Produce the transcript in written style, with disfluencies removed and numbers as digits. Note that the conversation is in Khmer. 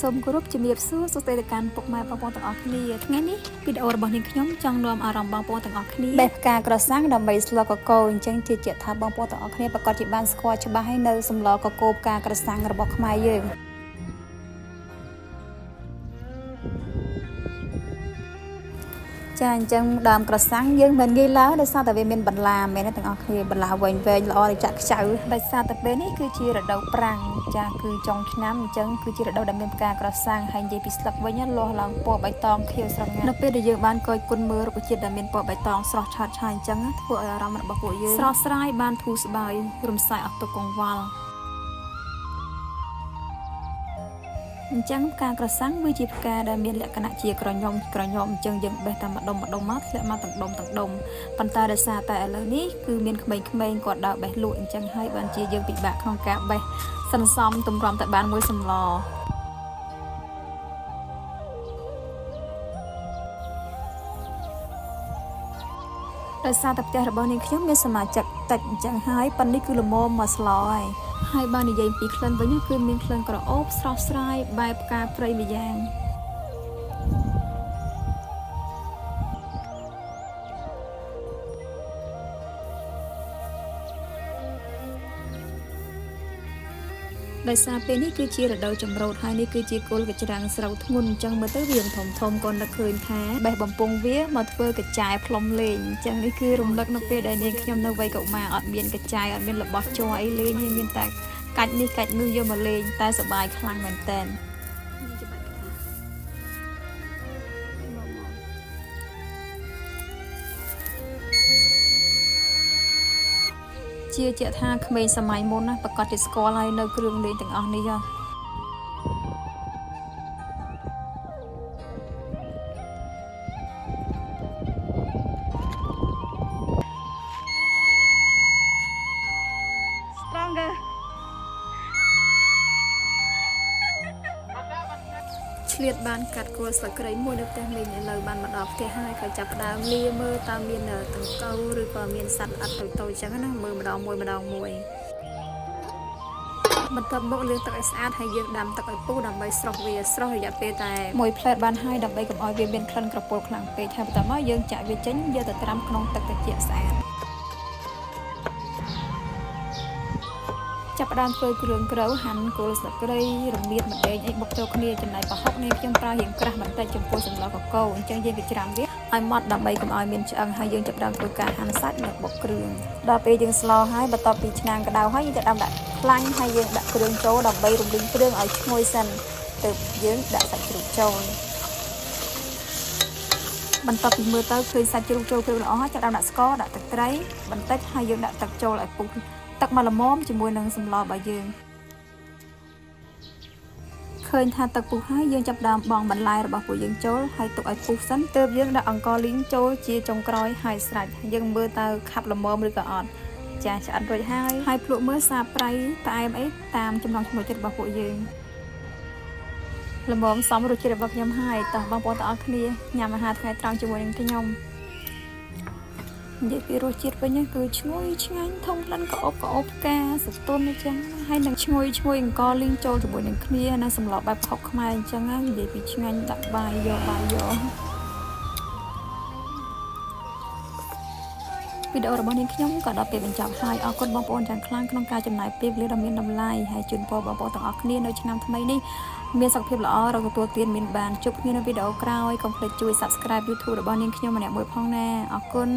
សូមគោរពជំរាបសួរសុខសន្តិការពុកម៉ែបងប្អូនទាំងអស់គ្នាថ្ងៃនេះវីដេអូរបស់នាងខ្ញុំចង់នាំអារម្មណ៍បងប្អូនទាំងអស់គ្នាបេះផ្កាក្រសាំងដើម្បីស្លកកោអញ្ចឹងជាថាបងប្អូនទាំងអស់គ្នាប្រកាសជាបានស្គាល់ច្បាស់ហើយនៅសម្លកកោផ្កាក្រសាំងរបស់ខ្មែរយើងចាអញ្ចឹងដើមក្រសាំងយើងមិនងាយឡើងដោយសារតែវាមានបន្លាមែនទេទាំងអស់គ្នាបន្លាវែងល្អតែចាក់ខ្ចៅដោយសារតែពេលនេះគឺជារដូវប្រាំងចាគឺចុងឆ្នាំអញ្ចឹងគឺជារដូវដែលមានផ្កាក្រសាំងហើយនិយាយពីស្លឹកវិញលាស់ឡើងពណ៌បៃតងខៀវស្រងាត់នៅពេលដែលយើងបានកយគុណមើលរុក្ខជាតិដែលមានពណ៌បៃតងស្រស់ឆើតឆាយអញ្ចឹងធ្វើឲ្យអារម្មណ៍របស់ពួកយើងស្រស់ស្រាយបានធូរស្បើយរំសាយអត់ទុកកង្វល់អញ្ចឹងផ្កាក្រសាំងវាជាផ្កាដែលមានលក្ខណៈជាក្រញ៉ុំអញ្ចឹងយើងបេះតែម្ដុំមកធ្លាក់មកទាំងដុំប៉ុន្តែដោយសារតែឥឡូវនេះគឺមានក្មេងៗគាត់ដើរបេះលក់អញ្ចឹងហើយបានជាយើងពិបាកក្នុងការបេះសន្សំទម្រាំតែបានមួយសម្លដោយសារតែផ្ទះរបស់នាងខ្ញុំមានសមាជិកតិចអញ្ចឹងហើយប៉ុន្តែនេះគឺល្មមមកស្លហើយបើនិយាយពីក្លិនវិញគឺមានក្លិនក្រអូបស្រស់ស្រាយបែបផ្កាព្រៃម្យ៉ាងដោយសារពេលនេះគឺជារដូវចម្រូតហើយនេះគឺជាគល់កញ្ច្រាំងស្រូវធ្ងន់អញ្ចឹងមើលទៅវាធំក៏នឹកឃើញថាបេះបំពង់វាមកធ្វើកញ្ចែផ្លុំលេងអញ្ចឹងនេះគឺរំលឹកនៅពេលដែលនាងខ្ញុំនៅវ័យកុមារអត់មានកញ្ចែអត់មានរបស់ជ័រអីលេងមានតែកាច់នេះកាច់នោះយកមកលេងតែសប្បាយខ្លាំងមែនតើជាថាក្មេងសម័យមុនណាប្រកាសជាស្គាល់ហើយនៅគ្រឿងលេងទាំងអស់នេះStrongerឆ្លៀតបានកាត់គល់ស្លឹកគ្រៃមួយនៅផ្ទះលេងឥឡូវបានមកដល់ផ្ទះហើយក៏ចាប់ផ្ដើមលាមើលតើមានតង្កូវឬក៏មានសត្វល្អិតតូចៗអញ្ចឹងណាមើលម្ដងមួយបន្ទាប់មកលាងទឹកឲ្យស្អាតហើយយើងដាំទឹកឲ្យពុះដើម្បីស្រុះវាស្រស់រយៈពេលតែមួយផ្លែតបានហើយដើម្បីកុំឲ្យវាមានក្លិនក្រពុលខ្លាំងពេកហើយបន្ទាប់មកយើងចាក់វាចេញយកទៅត្រាំក្នុងទឹកត្រជាក់ស្អាតចាប់ផ្ដើមធ្វើគ្រឿងក្រៅហាន់គល់ស្លឹកគ្រៃរមៀតម្ទេសអីបុកចូលគ្នាចំណែកប្រហុកនេះខ្ញុំប្រើរៀងក្រាស់បន្តិចចំពោះសម្លកកូរអញ្ចឹងយើងក៏ច្រាំវាឲ្យម៉ត់ដើម្បីកុំឲ្យមានឆ្អឹងហើយយើងចាប់ផ្ដើមធ្វើការហាន់សាច់និងបុកគ្រឿងដល់ពេលយើងស្លហើយបន្ទាប់ពីឆ្នាំងក្តៅហើយយើងចាប់ផ្ដើមដាក់ខ្លាញ់ហើយយើងដាក់គ្រឿងចូលដើម្បីរំលីងគ្រឿងឲ្យឈ្ងុយសិនទើបយើងដាក់សាច់ជ្រូកចូលបន្ទាប់ពីមើលទៅឃើញសាច់ជ្រូកចូលគ្រឿងល្អហើយចាប់ផ្ដើមដាក់ស្ករដាក់ទឹកត្រីបន្តិចហើយយើងដាក់ទឹកចូលឲ្យពុះទឹកមកល្មមជាមួយនឹងសម្លរបស់យើងឃើញថាទឹកពុះហើយយើងចាប់ដើមបងបន្លែរបស់ពួកយើងចូលហើយទុកឲ្យពុះសិនទើបយើងដាក់អង្ករលីងចូលជាចុងក្រោយហើយស្រេចយើងមើលតើខាប់ល្មមឬក៏អត់ចាឆ្អិនរួចហើយភ្លក់មើលសាប្រៃផ្អែមអីតាមចំណង់ចំណូលចិត្តរបស់ពួកយើងល្មមសមរសជាតិរបស់ខ្ញុំហើយតោះបងប្អូនទាំងអស់គ្នាញ៉ាំអាហារថ្ងៃត្រង់ជាមួយនឹងខ្ញុំនិយាយពីរសជាតិវិញគឺឈ្ងុយឆ្ងាញ់ធំក្លិនក្អូបផ្កាស្រទន់អញ្ចឹងហើយនឹងឈ្ងុយអង្ករលីងចូលជាមួយនឹងគ្នានៅសម្លបែបប្រហុកខ្មែរអញ្ចឹងនិយាយពីឆ្ងាញ់ដាក់បាយយកវីដេអូរបស់នាងខ្ញុំក៏ដល់ពេលបញ្ចប់ហើយអរគុណបងប្អូនយ៉ាងខ្លាំងក្នុងការចំណាយពេលវេលាដ៏មានតម្លៃហើយជូនពរបងប្អូនទាំងអស់គ្នានៅឆ្នាំថ្មីនេះមានសុខភាពល្អរកទទួលទានមានបានជួបគ្នានៅវីដេអូក្រោយកុំភ្លេចជួយ Subscribe YouTube របស់នាងខ្ញុំម្នាក់មួយផងណាអរគុណ